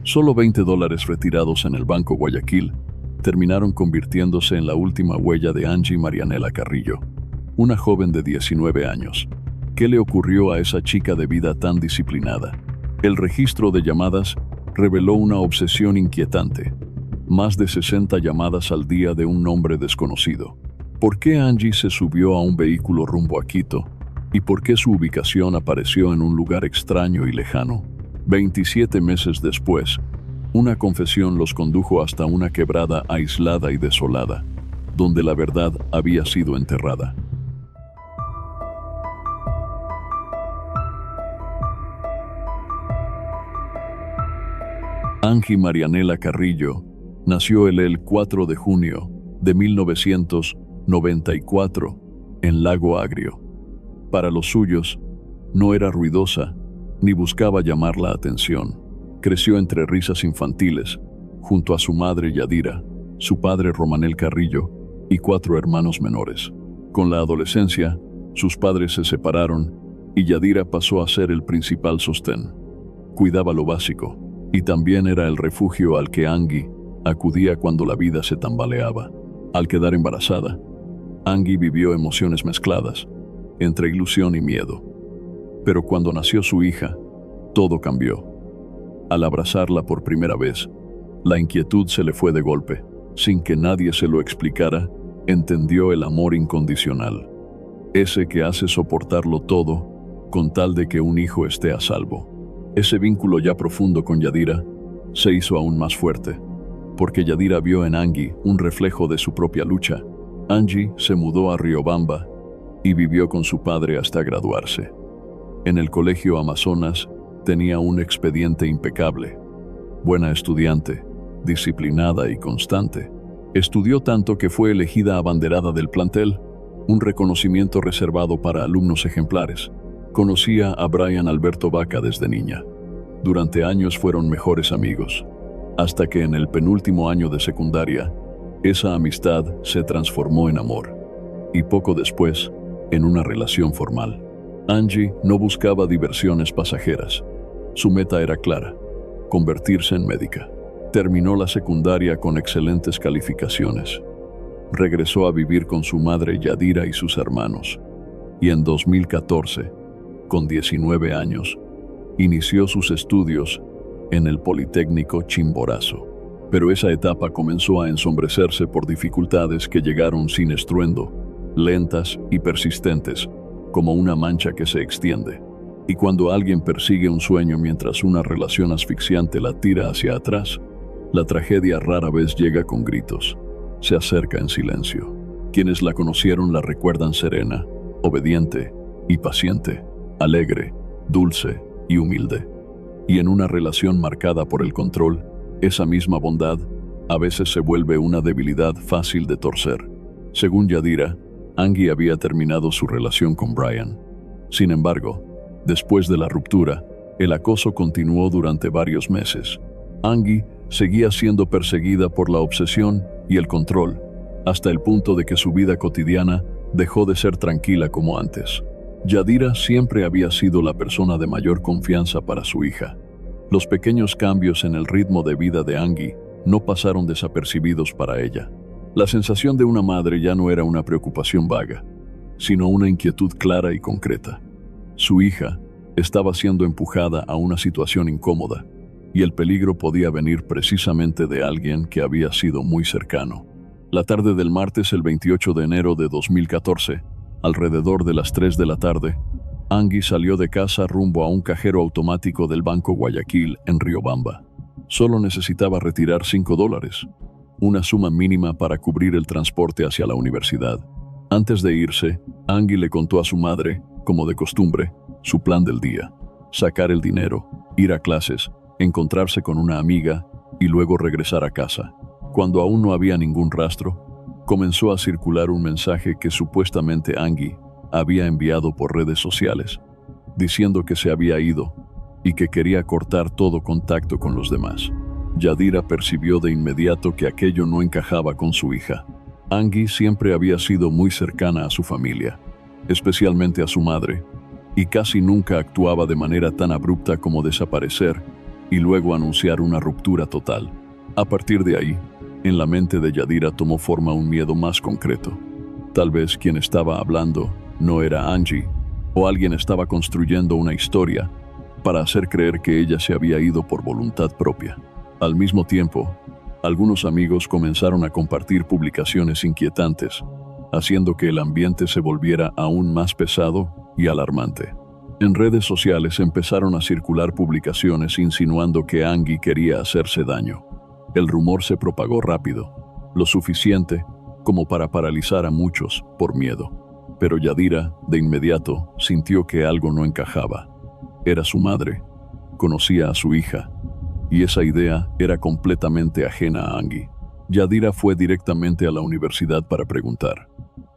Solo $20 retirados en el Banco Guayaquil terminaron convirtiéndose en la última huella de Angie Marianela Carrillo, una joven de 19 años. ¿Qué le ocurrió a esa chica de vida tan disciplinada? El registro de llamadas reveló una obsesión inquietante. Más de 60 llamadas al día de un nombre desconocido. ¿Por qué Angie se subió a un vehículo rumbo a Quito? ¿Y por qué su ubicación apareció en un lugar extraño y lejano? 27 meses después, una confesión los condujo hasta una quebrada aislada y desolada, donde la verdad había sido enterrada. Angie Marianela Carrillo nació el 4 de junio de 1994 en Lago Agrio. Para los suyos, no era ruidosa ni buscaba llamar la atención. Creció entre risas infantiles, junto a su madre Yadira, su padre Romanel Carrillo y 4 hermanos menores. Con la adolescencia, sus padres se separaron y Yadira pasó a ser el principal sostén. Cuidaba lo básico y también era el refugio al que Angie acudía cuando la vida se tambaleaba. Al quedar embarazada, Angie vivió emociones mezcladas, entre ilusión y miedo. Pero cuando nació su hija, todo cambió. Al abrazarla por primera vez, la inquietud se le fue de golpe. Sin que nadie se lo explicara, entendió el amor incondicional. Ese que hace soportarlo todo, con tal de que un hijo esté a salvo. Ese vínculo ya profundo con Yadira se hizo aún más fuerte, porque Yadira vio en Angie un reflejo de su propia lucha. Angie se mudó a Riobamba y vivió con su padre hasta graduarse. En el Colegio Amazonas tenía un expediente impecable. Buena estudiante, disciplinada y constante. Estudió tanto que fue elegida abanderada del plantel, un reconocimiento reservado para alumnos ejemplares. Conocía a Brian Alberto Vaca desde niña. Durante años fueron mejores amigos, hasta que en el penúltimo año de secundaria, esa amistad se transformó en amor, y poco después, en una relación formal. Angie no buscaba diversiones pasajeras. Su meta era clara: convertirse en médica. Terminó la secundaria con excelentes calificaciones. Regresó a vivir con su madre Yadira y sus hermanos. Y en 2014, con 19 años, inició sus estudios en el Politécnico Chimborazo. Pero esa etapa comenzó a ensombrecerse por dificultades que llegaron sin estruendo, lentas y persistentes, como una mancha que se extiende. Y cuando alguien persigue un sueño mientras una relación asfixiante la tira hacia atrás, la tragedia rara vez llega con gritos. Se acerca en silencio. Quienes la conocieron la recuerdan serena, obediente y paciente, alegre, dulce y humilde. Y en una relación marcada por el control, esa misma bondad a veces se vuelve una debilidad fácil de torcer. Según Yadira, Angie había terminado su relación con Brian. Sin embargo, después de la ruptura, el acoso continuó durante varios meses. Angie seguía siendo perseguida por la obsesión y el control, hasta el punto de que su vida cotidiana dejó de ser tranquila como antes. Yadira siempre había sido la persona de mayor confianza para su hija. Los pequeños cambios en el ritmo de vida de Angie no pasaron desapercibidos para ella. La sensación de una madre ya no era una preocupación vaga, sino una inquietud clara y concreta. Su hija estaba siendo empujada a una situación incómoda, y el peligro podía venir precisamente de alguien que había sido muy cercano. La tarde del martes, el 28 de enero de 2014, alrededor de las 3 de la tarde, Angie salió de casa rumbo a un cajero automático del Banco Guayaquil en Riobamba. Solo necesitaba retirar $5, una suma mínima para cubrir el transporte hacia la universidad. Antes de irse, Angie le contó a su madre, como de costumbre, su plan del día: sacar el dinero, ir a clases, encontrarse con una amiga y luego regresar a casa. Cuando aún no había ningún rastro, comenzó a circular un mensaje que supuestamente Angie había enviado por redes sociales, diciendo que se había ido y que quería cortar todo contacto con los demás. Yadira percibió de inmediato que aquello no encajaba con su hija. Angie siempre había sido muy cercana a su familia, especialmente a su madre, y casi nunca actuaba de manera tan abrupta como desaparecer y luego anunciar una ruptura total. A partir de ahí, en la mente de Yadira tomó forma un miedo más concreto. Tal vez quien estaba hablando no era Angie, o alguien estaba construyendo una historia para hacer creer que ella se había ido por voluntad propia. Al mismo tiempo, algunos amigos comenzaron a compartir publicaciones inquietantes, haciendo que el ambiente se volviera aún más pesado y alarmante. En redes sociales empezaron a circular publicaciones insinuando que Angie quería hacerse daño. El rumor se propagó rápido, lo suficiente como para paralizar a muchos por miedo. Pero Yadira, de inmediato, sintió que algo no encajaba. Era su madre, conocía a su hija, y esa idea era completamente ajena a Angie. Yadira fue directamente a la universidad para preguntar,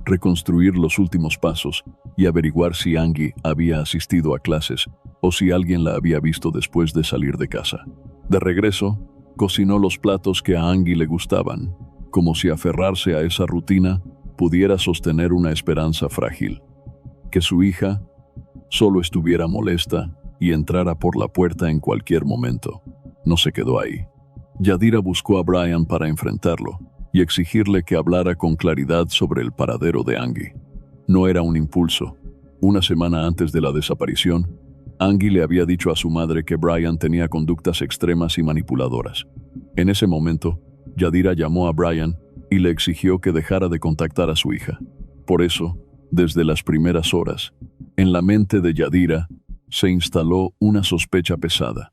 reconstruir los últimos pasos y averiguar si Angie había asistido a clases o si alguien la había visto después de salir de casa. De regreso, cocinó los platos que a Angie le gustaban, como si aferrarse a esa rutina pudiera sostener una esperanza frágil. Que su hija solo estuviera molesta y entrara por la puerta en cualquier momento. No se quedó ahí. Yadira buscó a Brian para enfrentarlo y exigirle que hablara con claridad sobre el paradero de Angie. No era un impulso. Una semana antes de la desaparición, Angie le había dicho a su madre que Brian tenía conductas extremas y manipuladoras. En ese momento, Yadira llamó a Brian y le exigió que dejara de contactar a su hija. Por eso, desde las primeras horas, en la mente de Yadira se instaló una sospecha pesada.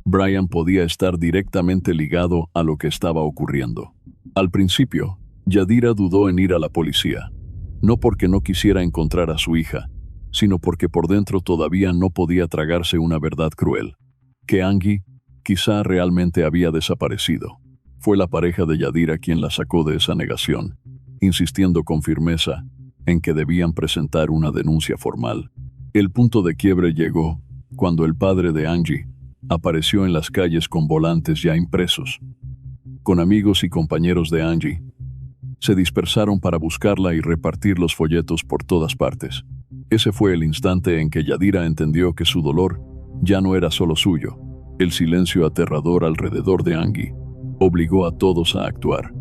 Brian podía estar directamente ligado a lo que estaba ocurriendo. Al principio, Yadira dudó en ir a la policía, no porque no quisiera encontrar a su hija, sino porque por dentro todavía no podía tragarse una verdad cruel, que Angie quizá realmente había desaparecido. Fue la pareja de Yadira quien la sacó de esa negación, insistiendo con firmeza en que debían presentar una denuncia formal. El punto de quiebre llegó cuando el padre de Angie apareció en las calles con volantes ya impresos. Con amigos y compañeros de Angie, se dispersaron para buscarla y repartir los folletos por todas partes. Ese fue el instante en que Yadira entendió que su dolor ya no era solo suyo. El silencio aterrador alrededor de Angie obligó a todos a actuar,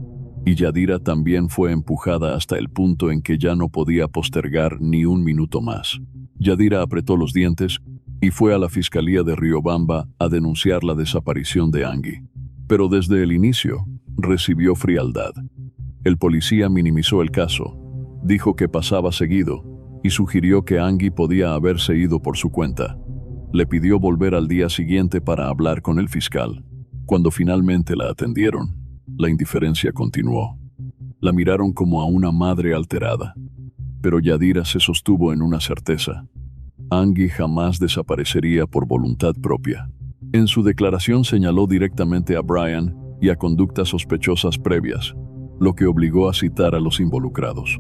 y Yadira también fue empujada hasta el punto en que ya no podía postergar ni un minuto más. Yadira apretó los dientes y fue a la Fiscalía de Riobamba a denunciar la desaparición de Angie. Pero desde el inicio recibió frialdad. El policía minimizó el caso, dijo que pasaba seguido y sugirió que Angie podía haberse ido por su cuenta. Le pidió volver al día siguiente para hablar con el fiscal. Cuando finalmente la atendieron, la indiferencia continuó. La miraron como a una madre alterada. Pero Yadira se sostuvo en una certeza. Angie jamás desaparecería por voluntad propia. En su declaración señaló directamente a Brian y a conductas sospechosas previas, lo que obligó a citar a los involucrados.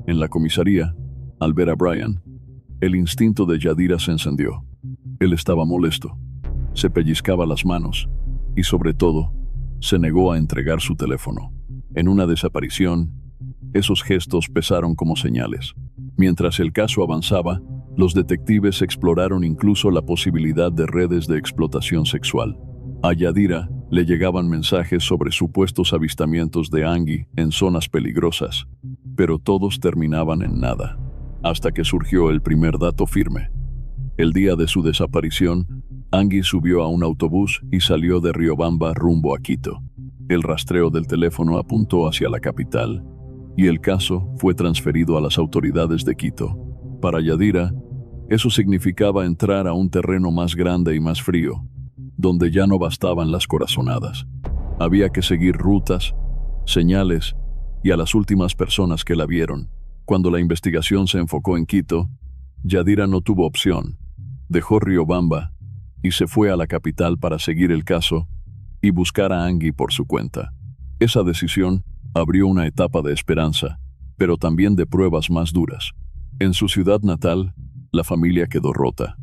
En la comisaría, al ver a Brian, el instinto de Yadira se encendió. Él estaba molesto, se pellizcaba las manos y, sobre todo, se negó a entregar su teléfono. En una desaparición, esos gestos pesaron como señales. Mientras el caso avanzaba, los detectives exploraron incluso la posibilidad de redes de explotación sexual. A Yadira le llegaban mensajes sobre supuestos avistamientos de Angie en zonas peligrosas, pero todos terminaban en nada, hasta que surgió el primer dato firme. El día de su desaparición, Angie subió a un autobús y salió de Riobamba rumbo a Quito. El rastreo del teléfono apuntó hacia la capital, y el caso fue transferido a las autoridades de Quito. Para Yadira, eso significaba entrar a un terreno más grande y más frío, donde ya no bastaban las corazonadas. Había que seguir rutas, señales y a las últimas personas que la vieron. Cuando la investigación se enfocó en Quito, Yadira no tuvo opción. Dejó Riobamba y se fue a la capital para seguir el caso y buscar a Angie por su cuenta. Esa decisión abrió una etapa de esperanza, pero también de pruebas más duras. En su ciudad natal, la familia quedó rota.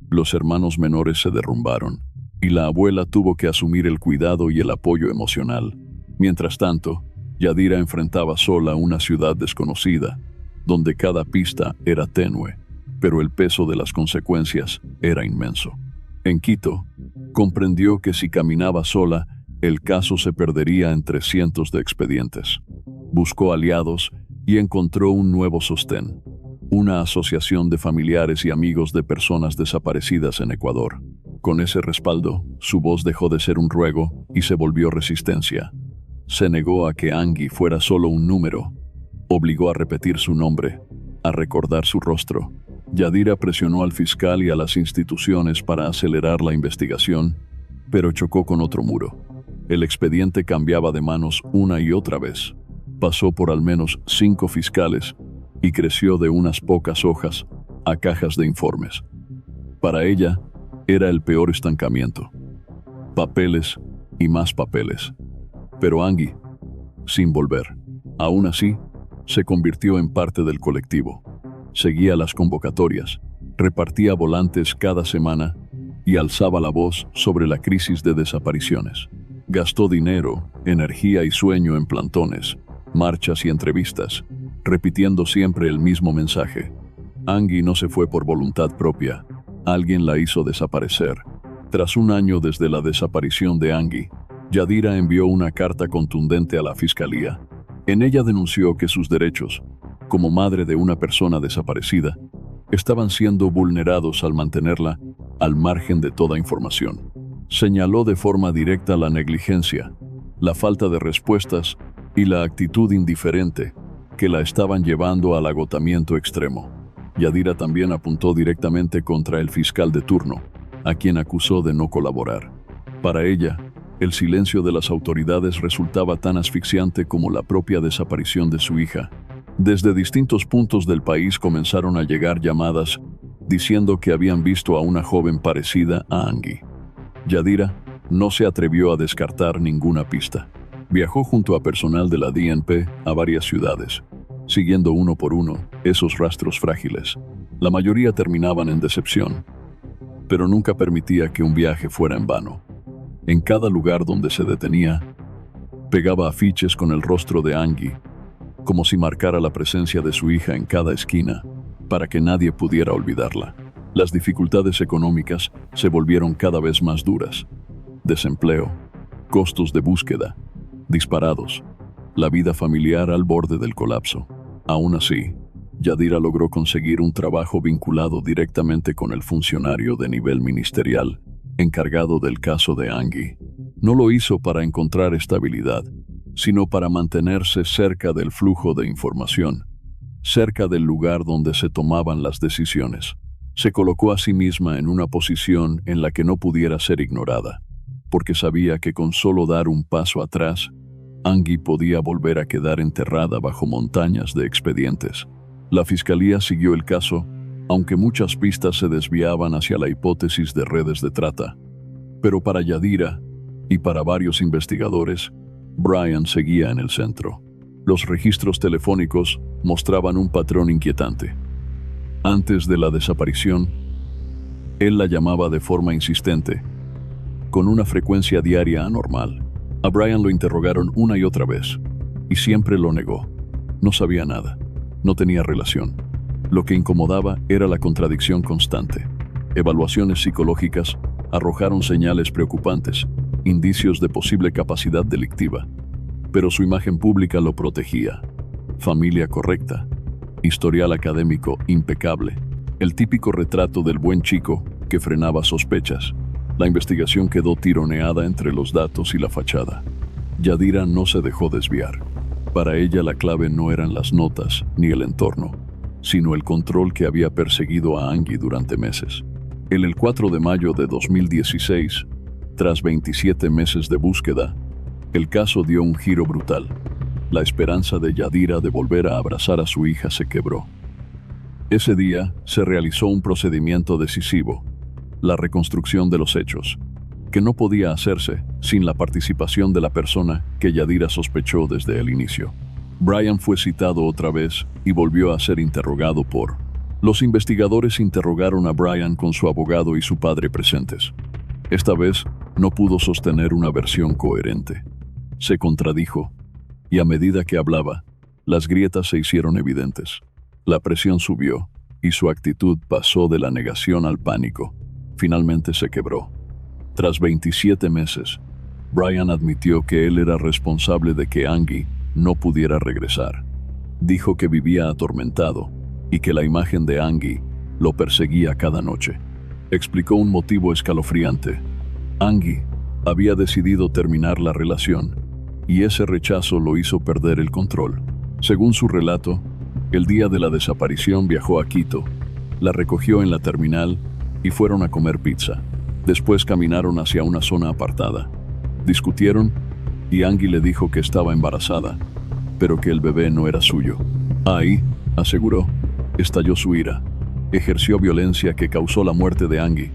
Los hermanos menores se derrumbaron, y la abuela tuvo que asumir el cuidado y el apoyo emocional. Mientras tanto, Yadira enfrentaba sola una ciudad desconocida, donde cada pista era tenue, pero el peso de las consecuencias era inmenso. En Quito, comprendió que si caminaba sola, el caso se perdería entre cientos de expedientes. Buscó aliados y encontró un nuevo sostén, una asociación de familiares y amigos de personas desaparecidas en Ecuador. Con ese respaldo, su voz dejó de ser un ruego y se volvió resistencia. Se negó a que Angie fuera solo un número. Obligó a repetir su nombre, a recordar su rostro. Yadira presionó al fiscal y a las instituciones para acelerar la investigación, pero chocó con otro muro. El expediente cambiaba de manos una y otra vez. Pasó por al menos 5 fiscales y creció de unas pocas hojas a cajas de informes. Para ella, era el peor estancamiento. Papeles y más papeles. Pero Angie, sin volver. Aún así, se convirtió en parte del colectivo. Seguía las convocatorias, repartía volantes cada semana y alzaba la voz sobre la crisis de desapariciones. Gastó dinero, energía y sueño en plantones, marchas y entrevistas, repitiendo siempre el mismo mensaje. Angie no se fue por voluntad propia. Alguien la hizo desaparecer. Tras un año desde la desaparición de Angie, Yadira envió una carta contundente a la fiscalía. En ella denunció que sus derechos, como madre de una persona desaparecida, estaban siendo vulnerados al mantenerla al margen de toda información. Señaló de forma directa la negligencia, la falta de respuestas y la actitud indiferente que la estaban llevando al agotamiento extremo. Yadira también apuntó directamente contra el fiscal de turno, a quien acusó de no colaborar. Para ella, el silencio de las autoridades resultaba tan asfixiante como la propia desaparición de su hija. Desde distintos puntos del país comenzaron a llegar llamadas diciendo que habían visto a una joven parecida a Angie. Yadira no se atrevió a descartar ninguna pista. Viajó junto a personal de la DNP a varias ciudades, siguiendo uno por uno esos rastros frágiles. La mayoría terminaban en decepción, pero nunca permitía que un viaje fuera en vano. En cada lugar donde se detenía, pegaba afiches con el rostro de Angie, como si marcara la presencia de su hija en cada esquina, para que nadie pudiera olvidarla. Las dificultades económicas se volvieron cada vez más duras. Desempleo, costos de búsqueda, disparados, la vida familiar al borde del colapso. Aún así, Yadira logró conseguir un trabajo vinculado directamente con el funcionario de nivel ministerial, encargado del caso de Angie. No lo hizo para encontrar estabilidad, sino para mantenerse cerca del flujo de información, cerca del lugar donde se tomaban las decisiones. Se colocó a sí misma en una posición en la que no pudiera ser ignorada, porque sabía que con solo dar un paso atrás, Angie podía volver a quedar enterrada bajo montañas de expedientes. La fiscalía siguió el caso, aunque muchas pistas se desviaban hacia la hipótesis de redes de trata. Pero para Yadira y para varios investigadores, Brian seguía en el centro. Los registros telefónicos mostraban un patrón inquietante. Antes de la desaparición, él la llamaba de forma insistente, con una frecuencia diaria anormal. A Brian lo interrogaron una y otra vez, y siempre lo negó. No sabía nada, no tenía relación. Lo que incomodaba era la contradicción constante. Evaluaciones psicológicas arrojaron señales preocupantes, indicios de posible capacidad delictiva, pero su imagen pública lo protegía. Familia correcta, historial académico impecable, el típico retrato del buen chico que frenaba sospechas. La investigación quedó tironeada entre los datos y la fachada. Yadira no se dejó desviar. Para ella la clave no eran las notas ni el entorno, sino el control que había perseguido a Angie durante meses. El 4 de mayo de 2016, tras 27 meses de búsqueda, el caso dio un giro brutal. La esperanza de Yadira de volver a abrazar a su hija se quebró. Ese día se realizó un procedimiento decisivo, la reconstrucción de los hechos, que no podía hacerse sin la participación de la persona que Yadira sospechó desde el inicio. Brian fue citado otra vez y volvió a ser interrogado por... Los investigadores interrogaron a Brian con su abogado y su padre presentes. Esta vez no pudo sostener una versión coherente. Se contradijo, y a medida que hablaba, las grietas se hicieron evidentes. La presión subió, y su actitud pasó de la negación al pánico. finalmente se quebró. Tras 27 meses, Brian admitió que él era responsable de que Angie no pudiera regresar. Dijo que vivía atormentado y que la imagen de Angie lo perseguía cada noche. Explicó un motivo escalofriante. Angie había decidido terminar la relación y ese rechazo lo hizo perder el control. Según su relato, el día de la desaparición viajó a Quito, la recogió en la terminal y fueron a comer pizza. Después caminaron hacia una zona apartada. Discutieron y Angie le dijo que estaba embarazada, pero que el bebé no era suyo. Ahí, aseguró, estalló su ira. Ejerció violencia que causó la muerte de Angie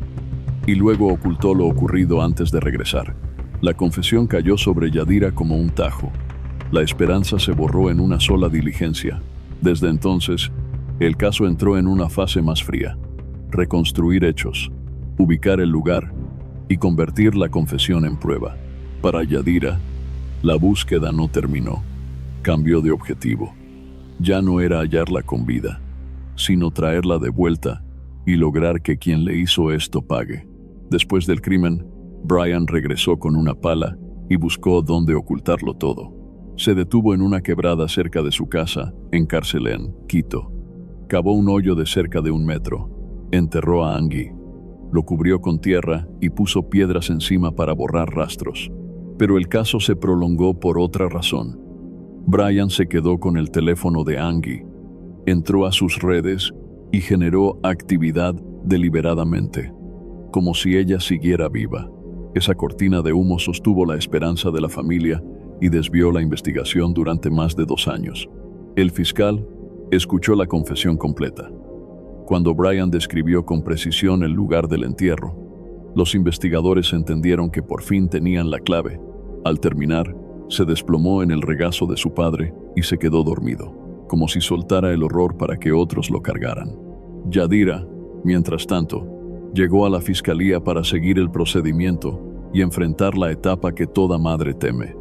y luego ocultó lo ocurrido antes de regresar. La confesión cayó sobre Yadira como un tajo. La esperanza se borró en una sola diligencia. Desde entonces, el caso entró en una fase más fría. Reconstruir hechos, ubicar el lugar y convertir la confesión en prueba. Para Yadira, la búsqueda no terminó. Cambió de objetivo. Ya no era hallarla con vida, sino traerla de vuelta y lograr que quien le hizo esto pague. Después del crimen, Brian regresó con una pala y buscó dónde ocultarlo todo. Se detuvo en una quebrada cerca de su casa, en Carcelén, Quito. Cavó un hoyo de cerca de 1 metro. Enterró a Angie. Lo cubrió con tierra y puso piedras encima para borrar rastros. Pero el caso se prolongó por otra razón. Brian se quedó con el teléfono de Angie, entró a sus redes y generó actividad deliberadamente, como si ella siguiera viva. Esa cortina de humo sostuvo la esperanza de la familia y desvió la investigación durante más de 2 años. El fiscal escuchó la confesión completa. Cuando Brian describió con precisión el lugar del entierro, los investigadores entendieron que por fin tenían la clave. Al terminar, se desplomó en el regazo de su padre y se quedó dormido, como si soltara el horror para que otros lo cargaran. Yadira, mientras tanto, llegó a la fiscalía para seguir el procedimiento y enfrentar la etapa que toda madre teme.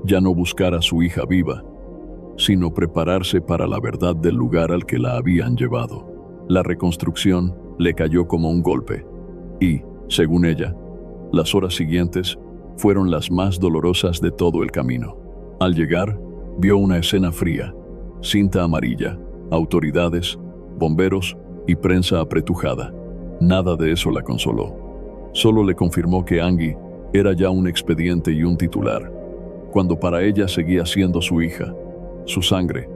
Ya no buscar a su hija viva, sino prepararse para la verdad del lugar al que la habían llevado. La reconstrucción le cayó como un golpe y, según ella, las horas siguientes fueron las más dolorosas de todo el camino. Al llegar, vio una escena fría, cinta amarilla, autoridades, bomberos y prensa apretujada. Nada de eso la consoló. Solo le confirmó que Angie era ya un expediente y un titular, cuando para ella seguía siendo su hija, su sangre,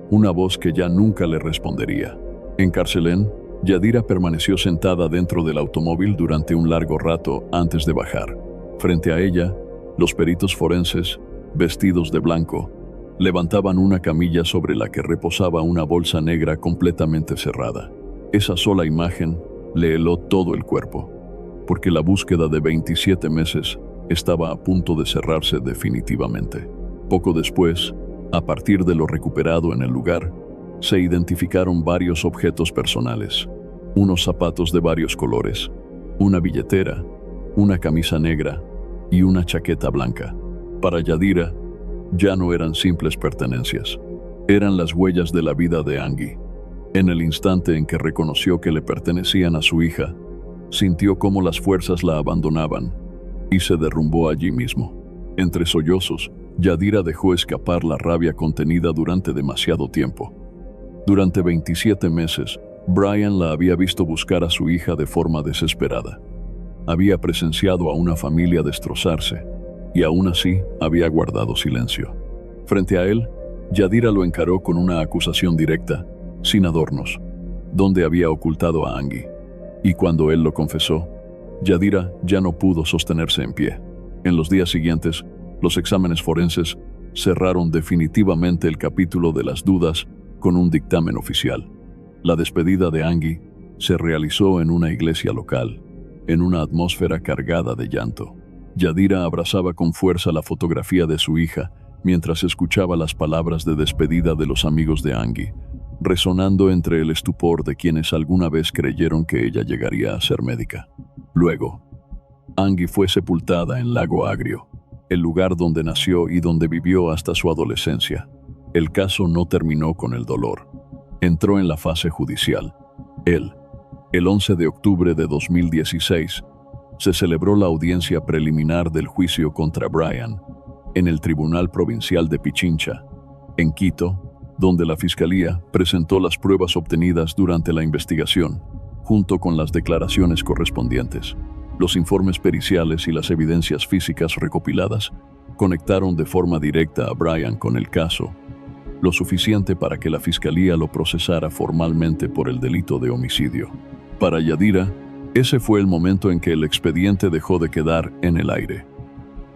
una voz que ya nunca le respondería. En Carcelén, Yadira permaneció sentada dentro del automóvil durante un largo rato antes de bajar. Frente a ella, los peritos forenses, vestidos de blanco, levantaban una camilla sobre la que reposaba una bolsa negra completamente cerrada. Esa sola imagen le heló todo el cuerpo, porque la búsqueda de 27 meses estaba a punto de cerrarse definitivamente. Poco después, a partir de lo recuperado en el lugar, se identificaron varios objetos personales, unos zapatos de varios colores, una billetera, una camisa negra y una chaqueta blanca. Para Yadira, ya no eran simples pertenencias, eran las huellas de la vida de Angie. En el instante en que reconoció que le pertenecían a su hija, sintió cómo las fuerzas la abandonaban y se derrumbó allí mismo. Entre sollozos, Yadira dejó escapar la rabia contenida durante demasiado tiempo. Durante 27 meses, Brian la había visto buscar a su hija de forma desesperada. Había presenciado a una familia destrozarse y aún así había guardado silencio. Frente a él, Yadira lo encaró con una acusación directa, sin adornos, donde había ocultado a Angie. Y cuando él lo confesó, Yadira ya no pudo sostenerse en pie. En los días siguientes, los exámenes forenses cerraron definitivamente el capítulo de las dudas con un dictamen oficial. La despedida de Angie se realizó en una iglesia local, en una atmósfera cargada de llanto. Yadira abrazaba con fuerza la fotografía de su hija mientras escuchaba las palabras de despedida de los amigos de Angie, resonando entre el estupor de quienes alguna vez creyeron que ella llegaría a ser médica. Luego, Angie fue sepultada en Lago Agrio, el lugar donde nació y donde vivió hasta su adolescencia. El caso no terminó con el dolor. Entró en la fase judicial. Él, El 11 de octubre de 2016 se celebró la audiencia preliminar del juicio contra Brian en el Tribunal Provincial de Pichincha, en Quito, donde la Fiscalía presentó las pruebas obtenidas durante la investigación, junto con las declaraciones correspondientes. Los informes periciales y las evidencias físicas recopiladas conectaron de forma directa a Brian con el caso, lo suficiente para que la Fiscalía lo procesara formalmente por el delito de homicidio. Para Yadira, ese fue el momento en que el expediente dejó de quedar en el aire.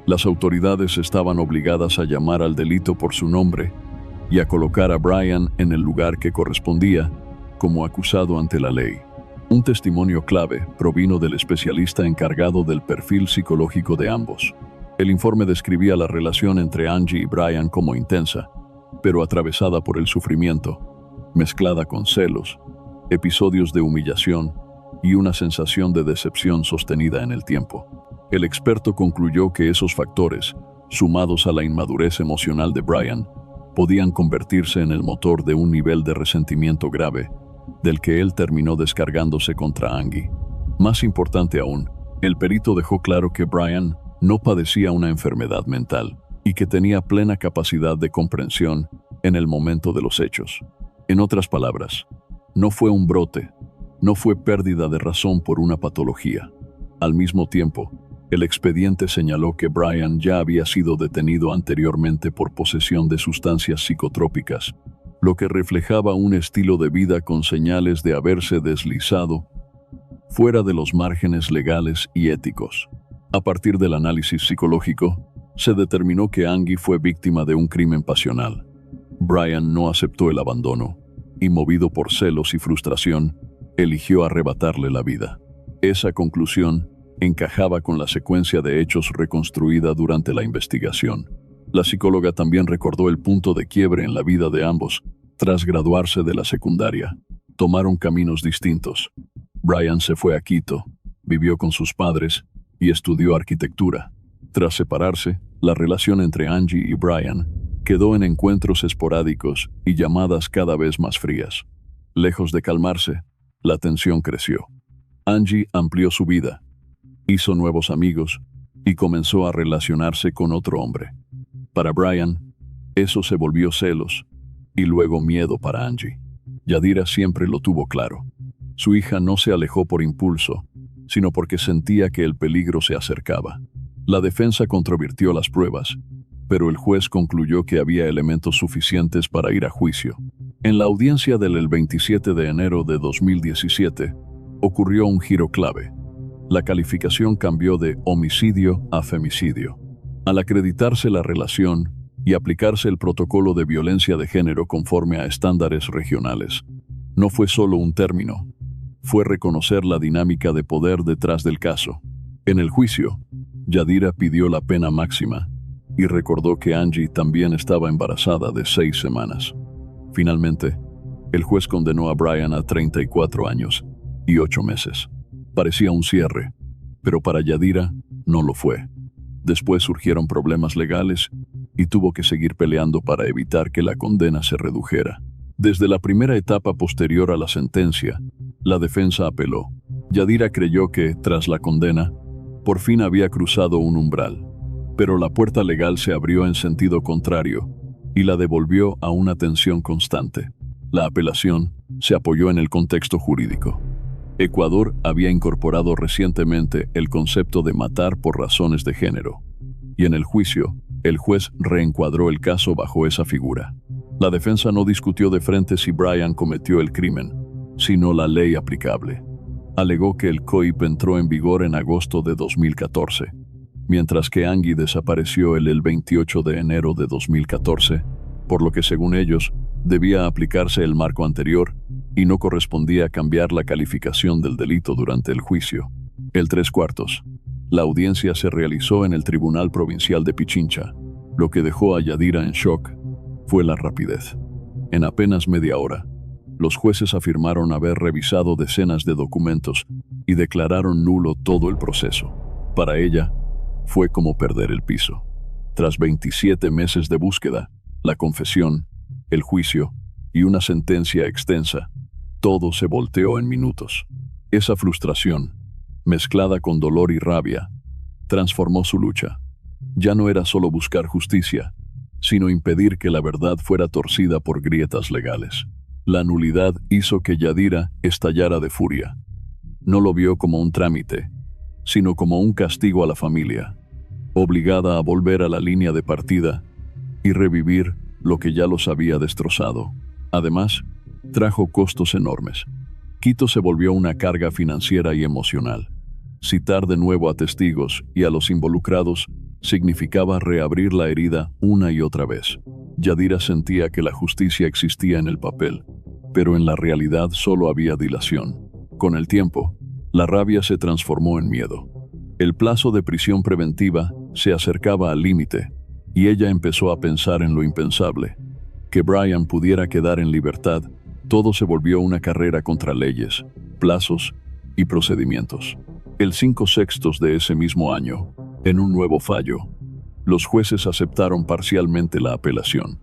Las autoridades estaban obligadas a llamar al delito por su nombre y a colocar a Brian en el lugar que correspondía como acusado ante la ley. Un testimonio clave provino del especialista encargado del perfil psicológico de ambos. El informe describía la relación entre Angie y Brian como intensa, pero atravesada por el sufrimiento, mezclada con celos, episodios de humillación y una sensación de decepción sostenida en el tiempo. El experto concluyó que esos factores, sumados a la inmadurez emocional de Brian, podían convertirse en el motor de un nivel de resentimiento grave, del que él terminó descargándose contra Angie. Más importante aún, el perito dejó claro que Brian no padecía una enfermedad mental y que tenía plena capacidad de comprensión en el momento de los hechos. En otras palabras, no fue un brote, no fue pérdida de razón por una patología. Al mismo tiempo, el expediente señaló que Brian ya había sido detenido anteriormente por posesión de sustancias psicotrópicas, lo que reflejaba un estilo de vida con señales de haberse deslizado fuera de los márgenes legales y éticos. A partir del análisis psicológico, se determinó que Angie fue víctima de un crimen pasional. Brian no aceptó el abandono y, movido por celos y frustración, eligió arrebatarle la vida. Esa conclusión encajaba con la secuencia de hechos reconstruida durante la investigación. La psicóloga también recordó el punto de quiebre en la vida de ambos. Tras graduarse de la secundaria, tomaron caminos distintos. Brian se fue a Quito, vivió con sus padres y estudió arquitectura. Tras separarse, la relación entre Angie y Brian quedó en encuentros esporádicos y llamadas cada vez más frías. Lejos de calmarse, la tensión creció. Angie amplió su vida, hizo nuevos amigos y comenzó a relacionarse con otro hombre. Para Brian, eso se volvió celos y luego miedo para Angie. Yadira siempre lo tuvo claro. Su hija no se alejó por impulso, sino porque sentía que el peligro se acercaba. La defensa controvirtió las pruebas, pero el juez concluyó que había elementos suficientes para ir a juicio. En la audiencia del 27 de enero de 2017, ocurrió un giro clave. La calificación cambió de homicidio a femicidio. Al acreditarse la relación y aplicarse el protocolo de violencia de género conforme a estándares regionales, no fue solo un término, fue reconocer la dinámica de poder detrás del caso. En el juicio, Yadira pidió la pena máxima y recordó que Angie también estaba embarazada de 6 semanas. Finalmente, el juez condenó a Brian a 34 años y 8 meses. Parecía un cierre, pero para Yadira no lo fue. Después surgieron problemas legales y tuvo que seguir peleando para evitar que la condena se redujera. Desde la primera etapa posterior a la sentencia, la defensa apeló. Yadira creyó que, tras la condena, por fin había cruzado un umbral, pero la puerta legal se abrió en sentido contrario y la devolvió a una tensión constante. La apelación se apoyó en el contexto jurídico. Ecuador había incorporado recientemente el concepto de matar por razones de género, y en el juicio, el juez reencuadró el caso bajo esa figura. La defensa no discutió de frente si Brian cometió el crimen, sino la ley aplicable. Alegó que el COIP entró en vigor en agosto de 2014, mientras que Angie desapareció el 28 de enero de 2014, por lo que según ellos, debía aplicarse el marco anterior y no correspondía cambiar la calificación del delito durante el juicio. El 3/4. La audiencia se realizó en el Tribunal Provincial de Pichincha. Lo que dejó a Yadira en shock fue la rapidez. En apenas media hora, los jueces afirmaron haber revisado decenas de documentos y declararon nulo todo el proceso. Para ella, fue como perder el piso. Tras 27 meses de búsqueda, la confesión, el juicio y una sentencia extensa, todo se volteó en minutos. Esa frustración, mezclada con dolor y rabia, transformó su lucha. Ya no era solo buscar justicia, sino impedir que la verdad fuera torcida por grietas legales. La nulidad hizo que Yadira estallara de furia. No lo vio como un trámite, sino como un castigo a la familia, obligada a volver a la línea de partida y revivir lo que ya los había destrozado. Además, trajo costos enormes. Quito se volvió una carga financiera y emocional. Citar de nuevo a testigos y a los involucrados significaba reabrir la herida una y otra vez. Yadira sentía que la justicia existía en el papel, pero en la realidad solo había dilación. Con el tiempo, la rabia se transformó en miedo. El plazo de prisión preventiva se acercaba al límite y ella empezó a pensar en lo impensable. Que Brian pudiera quedar en libertad, todo se volvió una carrera contra leyes, plazos y procedimientos. El 5/6 de ese mismo año, en un nuevo fallo, los jueces aceptaron parcialmente la apelación,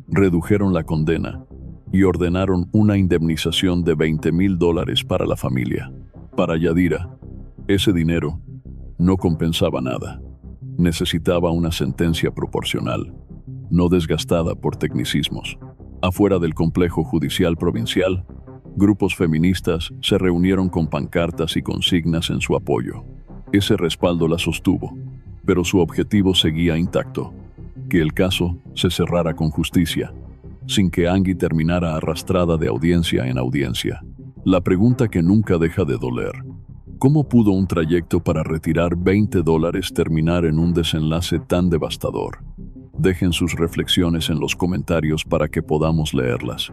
redujeron la condena y ordenaron una indemnización de $20,000 para la familia. Para Yadira, ese dinero no compensaba nada. Necesitaba una sentencia proporcional, no desgastada por tecnicismos. Afuera del complejo judicial provincial, grupos feministas se reunieron con pancartas y consignas en su apoyo. Ese respaldo la sostuvo, pero su objetivo seguía intacto: que el caso se cerrara con justicia, sin que Angie terminara arrastrada de audiencia en audiencia. La pregunta que nunca deja de doler: ¿cómo pudo un trayecto para retirar $20 terminar en un desenlace tan devastador? Dejen sus reflexiones en los comentarios para que podamos leerlas.